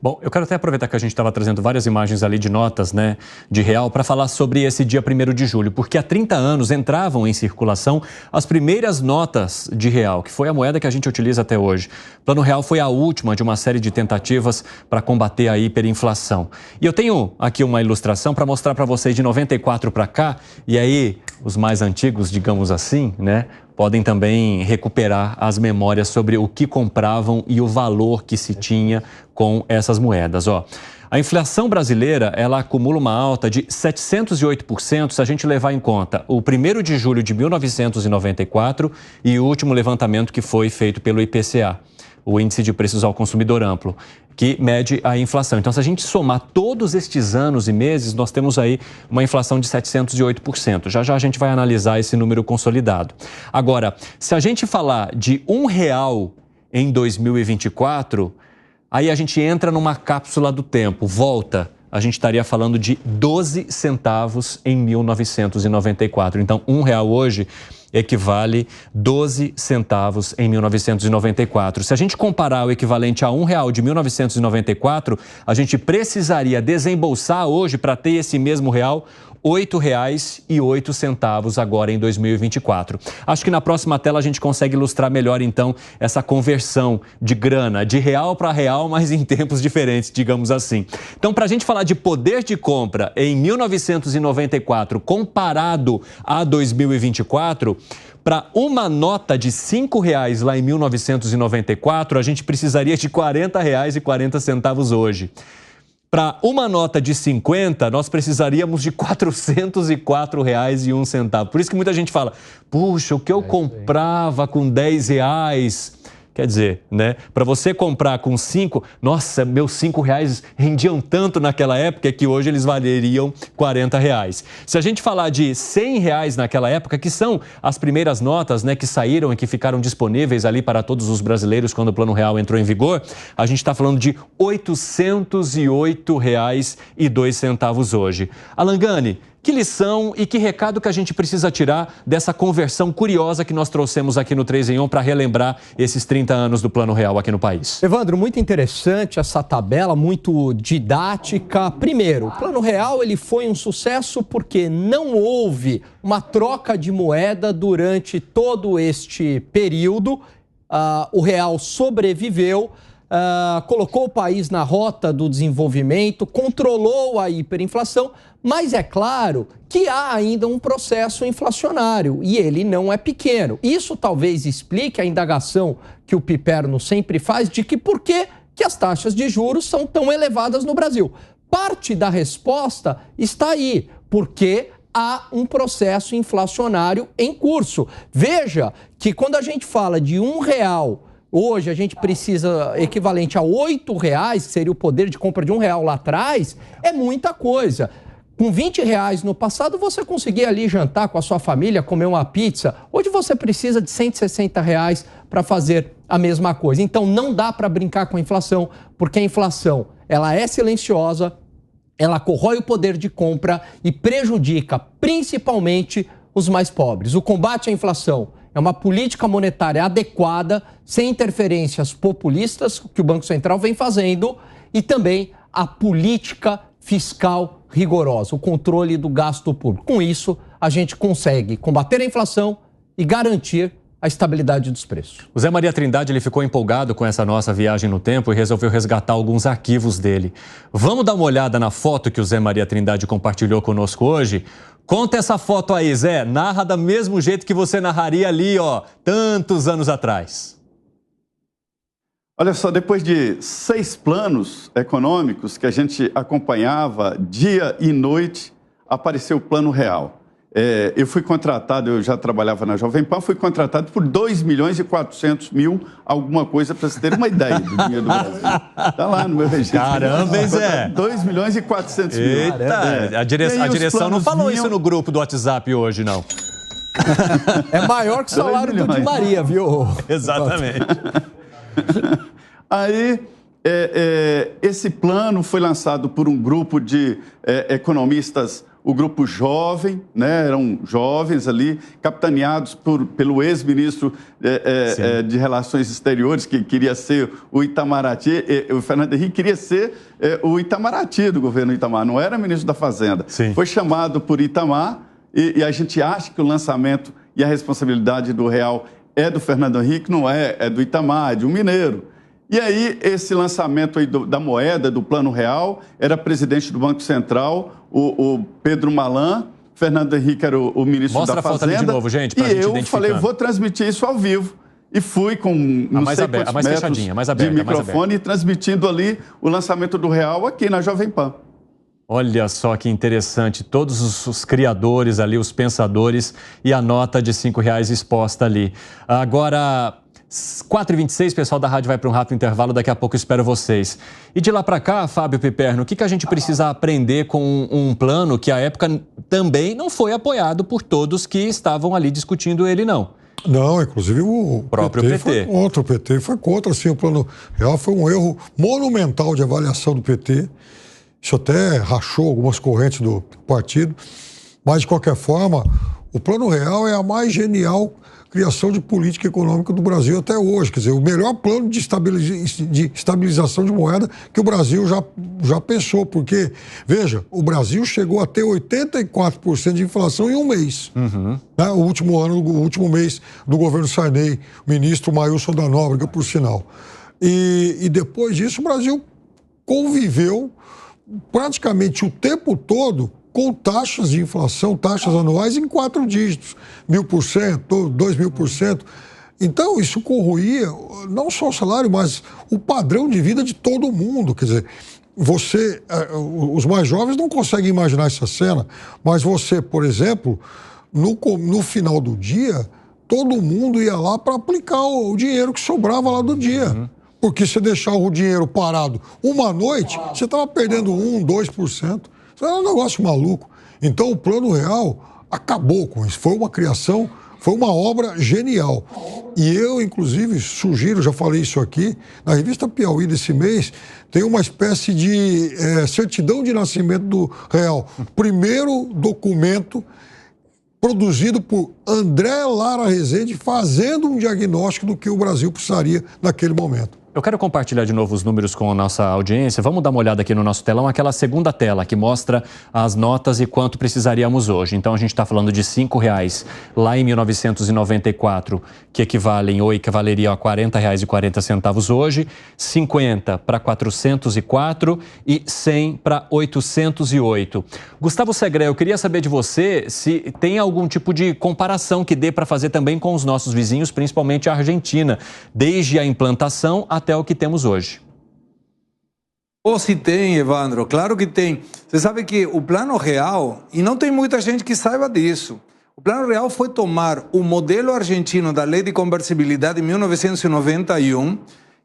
Bom, eu quero até aproveitar que a gente estava trazendo várias imagens ali de notas, né, de real, para falar sobre esse dia 1º de julho, porque há 30 anos entravam em circulação as primeiras notas de real, que foi a moeda que a gente utiliza até hoje. O Plano Real foi a última de uma série de tentativas para combater a hiperinflação. E eu tenho aqui uma ilustração para mostrar para vocês de 94 para cá, e aí os mais antigos, digamos assim, né, podem também recuperar as memórias sobre o que compravam e o valor que se tinha com essas moedas. Ó, a inflação brasileira, ela acumula uma alta de 708% se a gente levar em conta o 1º de julho de 1994 e o último levantamento que foi feito pelo IPCA, o Índice de Preços ao Consumidor Amplo, que mede a inflação. Então, se a gente somar todos estes anos e meses, nós temos aí uma inflação de 708%. Já já a gente vai analisar esse número consolidado. Agora, se a gente falar de R$1 em 2024, aí a gente entra numa cápsula do tempo, volta. A gente estaria falando de 12 centavos em 1994. Então, R$1 hoje equivale 12 centavos em 1994. Se a gente comparar o equivalente a R$1 de 1994, a gente precisaria desembolsar hoje, para ter esse mesmo real, R$ 8,08 agora em 2024. Acho que na próxima tela a gente consegue ilustrar melhor, então, essa conversão de grana, de real para real, mas em tempos diferentes, digamos assim. Então, para a gente falar de poder de compra em 1994 comparado a 2024, para uma nota de R$5 lá em 1994, a gente precisaria de R$ 40,40 hoje. Para uma nota de 50, nós precisaríamos de R$ 404,01. Por isso que muita gente fala, puxa, o que eu comprava com R$10... Quer dizer, né? Para você comprar com 5, nossa, meus R$5 rendiam tanto naquela época que hoje eles valeriam R$40. Se a gente falar de R$100 naquela época, que são as primeiras notas, né, que saíram e que ficaram disponíveis ali para todos os brasileiros quando o Plano Real entrou em vigor, a gente está falando de R$ 808,02 hoje. Alan Gani, que lição e que recado que a gente precisa tirar dessa conversão curiosa que nós trouxemos aqui no 3 em 1 para relembrar esses 30 anos do Plano Real aqui no país? Evandro, muito interessante essa tabela, muito didática. Primeiro, o Plano Real ele foi um sucesso porque não houve uma troca de moeda durante todo este período. O real sobreviveu. Colocou o país na rota do desenvolvimento, controlou a hiperinflação, mas é claro que há ainda um processo inflacionário e ele não é pequeno. Isso talvez explique a indagação que o Piperno sempre faz de que por que as taxas de juros são tão elevadas no Brasil. Parte da resposta está aí, porque há um processo inflacionário em curso. Veja que quando a gente fala de R$1, hoje a gente precisa equivalente a R$8, que seria o poder de compra de R$1 lá atrás, é muita coisa. Com R$20 no passado, você conseguia ali jantar com a sua família, comer uma pizza. Hoje você precisa de R$160 para fazer a mesma coisa. Então não dá para brincar com a inflação, porque a inflação ela é silenciosa, ela corrói o poder de compra e prejudica principalmente os mais pobres. O combate à inflação é uma política monetária adequada, sem interferências populistas, que o Banco Central vem fazendo, e também a política fiscal rigorosa, o controle do gasto público. Com isso, a gente consegue combater a inflação e garantir a estabilidade dos preços. O Zé Maria Trindade ele ficou empolgado com essa nossa viagem no tempo e resolveu resgatar alguns arquivos dele. Vamos dar uma olhada na foto que o Zé Maria Trindade compartilhou conosco hoje? Conta essa foto aí, Zé. Narra do mesmo jeito que você narraria ali, ó, tantos anos atrás. Olha só, depois de 6 planos econômicos que a gente acompanhava dia e noite, apareceu o Plano Real. Eu fui contratado, eu já trabalhava na Jovem Pan, fui contratado por 2.400.000, alguma coisa, para você ter uma ideia do dinheiro do Brasil. Está lá no meu registro. Caramba, hein, Zé? 2.400.000. Eita, a direção não falou isso no grupo do WhatsApp hoje, não. É maior que o salário do Di Maria, viu? Exatamente. Aí, esse plano foi lançado por um grupo de economistas o grupo jovem, né? Eram jovens ali, capitaneados pelo ex-ministro de Relações Exteriores, que queria ser o Itamaraty, o Fernando Henrique queria ser o Itamaraty do governo Itamar, não era ministro da Fazenda. Sim. Foi chamado por Itamar e a gente acha que o lançamento e a responsabilidade do real é do Fernando Henrique, não é do Itamar, é de um mineiro. E aí, esse lançamento aí da moeda, do Plano Real, era presidente do Banco Central, o Pedro Malan, Fernando Henrique era o ministro Mostra da Fazenda. Mostra a foto ali de novo, gente, pra gente identificar. E eu falei, vou transmitir isso ao vivo. E fui com não sei quantos metros de microfone, transmitindo ali o lançamento do real aqui na Jovem Pan. Olha só que interessante, todos os criadores ali, os pensadores e a nota de R$5 exposta ali. Agora, 4h26, pessoal da rádio vai para um rápido intervalo, daqui a pouco eu espero vocês. E de lá para cá, Fábio Piperno, o que a gente precisa aprender com um plano que à época também não foi apoiado por todos que estavam ali discutindo ele, não? Não, inclusive o próprio PT foi contra, o PT foi contra, sim, o Plano Real foi um erro monumental de avaliação do PT. Isso até rachou algumas correntes do partido, mas de qualquer forma, o Plano Real é a mais genial criação de política econômica do Brasil até hoje. Quer dizer, o melhor plano de estabilização de moeda que o Brasil já pensou, porque, veja, o Brasil chegou a ter 84% de inflação em um mês. Né? O último mês do governo Sarney, o ministro Mailson da Nóbrega, por sinal. E depois disso, o Brasil conviveu praticamente o tempo todo com taxas de inflação, taxas anuais em 4 dígitos, 1.000%, 2.000%. Então, isso corroía não só o salário, mas o padrão de vida de todo mundo. Quer dizer, os mais jovens não conseguem imaginar essa cena, mas você, por exemplo, no final do dia, todo mundo ia lá para aplicar o dinheiro que sobrava lá do dia. Porque se deixar o dinheiro parado uma noite, você estava perdendo 1%, 2%. Isso era um negócio maluco. Então, o Plano Real acabou com isso. Foi uma criação, foi uma obra genial. E eu, inclusive, sugiro, já falei isso aqui, na revista Piauí desse mês, tem uma espécie de certidão de nascimento do Real. Primeiro documento produzido por André Lara Rezende, fazendo um diagnóstico do que o Brasil precisaria naquele momento. Eu quero compartilhar de novo os números com a nossa audiência. Vamos dar uma olhada aqui no nosso telão, aquela segunda tela que mostra as notas e quanto precisaríamos hoje. Então, a gente está falando de R$5 lá em 1994, que equivalem ou equivaleria a R$40,40 hoje, 50 para 404 e 100 para 808. Gustavo Segré, eu queria saber de você se tem algum tipo de comparação que dê para fazer também com os nossos vizinhos, principalmente a Argentina, desde a implantação até o que temos hoje. Ou se tem, Evandro, claro que tem. Você sabe que o Plano Real, e não tem muita gente que saiba disso, o Plano Real foi tomar o modelo argentino da Lei de Conversibilidade de 1991,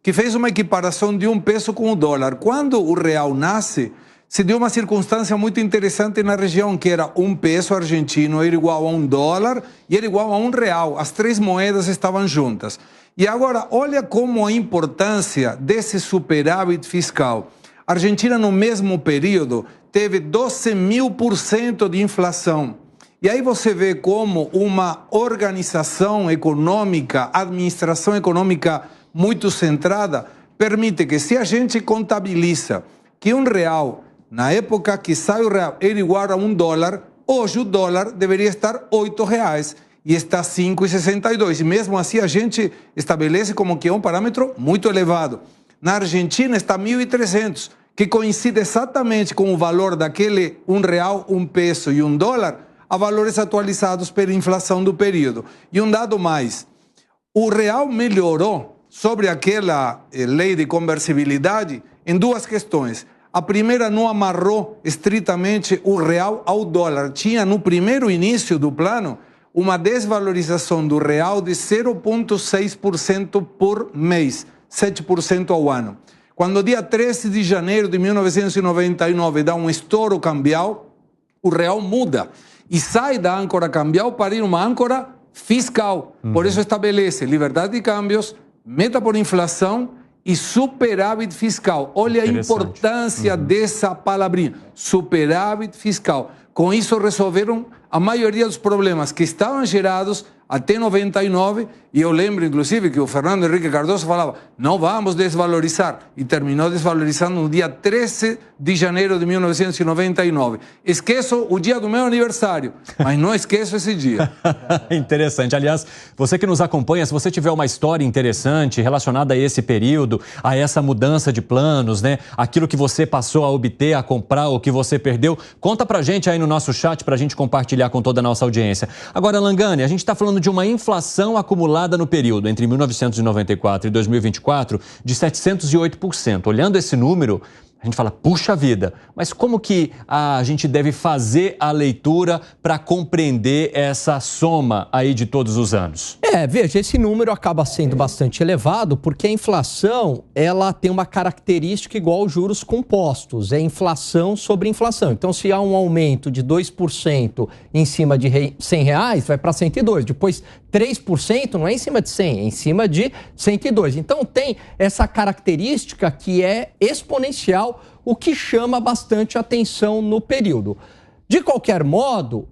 que fez uma equiparação de um peso com o dólar. Quando o real nasce, se deu uma circunstância muito interessante na região, que era um peso argentino era igual a $1 e era igual a R$1. As três moedas estavam juntas. E agora, olha como a importância desse superávit fiscal. A Argentina, no mesmo período, teve 12.000% de inflação. E aí você vê como uma organização econômica, administração econômica muito centrada, permite que, se a gente contabiliza que R$1, na época que sai o real, era igual a $1, hoje o dólar deveria estar R$8. E está 5,62. E mesmo assim a gente estabelece como que é um parâmetro muito elevado. Na Argentina está 1.300, que coincide exatamente com o valor daquele R$1, $1 e $1, a valores atualizados pela inflação do período. E um dado mais, o real melhorou sobre aquela lei de conversibilidade em duas questões. A primeira, não amarrou estritamente o real ao dólar. Tinha no primeiro início do plano uma desvalorização do real de 0,6% por mês, 7% ao ano. Quando dia 13 de janeiro de 1999 dá um estouro cambial, o real muda e sai da âncora cambial para ir uma âncora fiscal. Por isso estabelece liberdade de câmbios, meta por inflação e superávit fiscal. Olha a importância dessa palavrinha, superávit fiscal. Com isso resolveram a maioria dos problemas que estavam gerados até 99, e eu lembro inclusive que o Fernando Henrique Cardoso falava, não vamos desvalorizar, e terminou desvalorizando no dia 13 de janeiro de 1999. Esqueço o dia do meu aniversário, mas não esqueço esse dia. Interessante. Aliás, você que nos acompanha, se você tiver uma história interessante relacionada a esse período, a essa mudança de planos, né? Aquilo que você passou a obter, a comprar, o que você perdeu, conta pra gente aí no nosso chat pra gente compartilhar com toda a nossa audiência. Agora, Langani, a gente está falando de uma inflação acumulada no período entre 1994 e 2024 de 708%. Olhando esse número, a gente fala, puxa vida, mas como que a gente deve fazer a leitura para compreender essa soma aí de todos os anos? Veja, esse número acaba sendo bastante elevado porque a inflação, ela tem uma característica igual aos juros compostos, é inflação sobre inflação. Então, se há um aumento de 2% em cima de R$100, vai para 102. Depois, 3% não é em cima de 100, é em cima de 102. Então, tem essa característica que é exponencial, o que chama bastante atenção no período. De qualquer modo,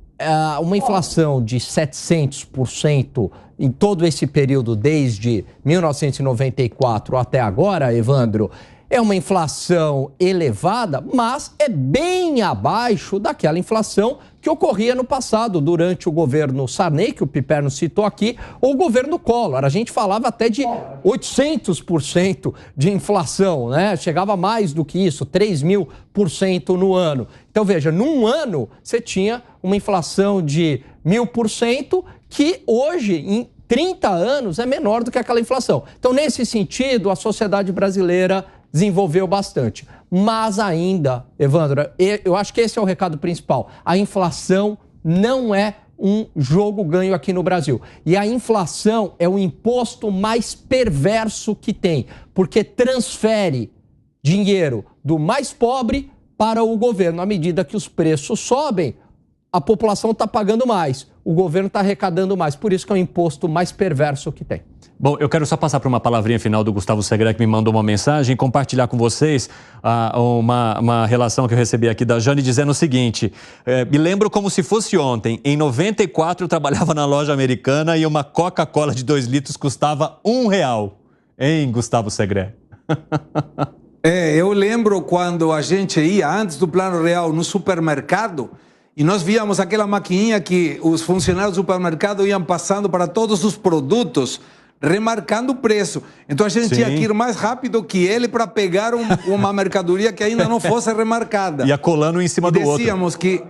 uma inflação de 700% em todo esse período, desde 1994 até agora, Evandro, é uma inflação elevada, mas é bem abaixo daquela inflação que ocorria no passado, durante o governo Sarney, que o Piperno citou aqui, ou o governo Collor. A gente falava até de 800% de inflação, né? Chegava mais do que isso, 3.000% no ano. Então, veja, num ano você tinha uma inflação de 1.000%, que hoje, em 30 anos, é menor do que aquela inflação. Então, nesse sentido, a sociedade brasileira desenvolveu bastante. Mas ainda, Evandro, eu acho que esse é o recado principal. A inflação não é um jogo ganho aqui no Brasil. E a inflação é o imposto mais perverso que tem, porque transfere dinheiro do mais pobre para o governo. À medida que os preços sobem, a população está pagando mais, o governo está arrecadando mais. Por isso que é o imposto mais perverso que tem. Bom, eu quero só passar por uma palavrinha final do Gustavo Segré, que me mandou uma mensagem, e compartilhar com vocês uma relação que eu recebi aqui da Jane, dizendo o seguinte, me lembro como se fosse ontem, em 94 eu trabalhava na loja americana e uma Coca-Cola de 2 litros custava R$1. Hein, Gustavo Segré? Eu lembro quando a gente ia, antes do Plano Real, no supermercado, e nós víamos aquela maquininha que os funcionários do supermercado iam passando para todos os produtos, remarcando o preço. Então a gente tinha que ir mais rápido que ele para pegar uma mercadoria que ainda não fosse remarcada. Ia colando em cima do outro. Decíamos que...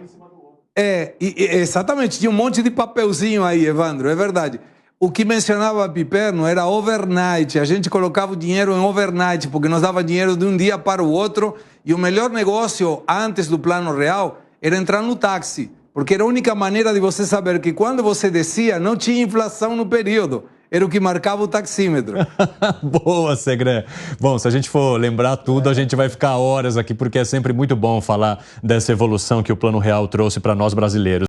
exatamente, tinha um monte de papelzinho aí, Evandro, é verdade. O que mencionava Piperno era overnight. A gente colocava o dinheiro em overnight, porque nos dava dinheiro de um dia para o outro. E o melhor negócio antes do Plano Real era entrar no táxi, porque era a única maneira de você saber que quando você descia não tinha inflação no período. Era o que marcava o taxímetro. Boa, Segré. Bom, se a gente for lembrar tudo, a gente vai ficar horas aqui, porque é sempre muito bom falar dessa evolução que o Plano Real trouxe para nós brasileiros.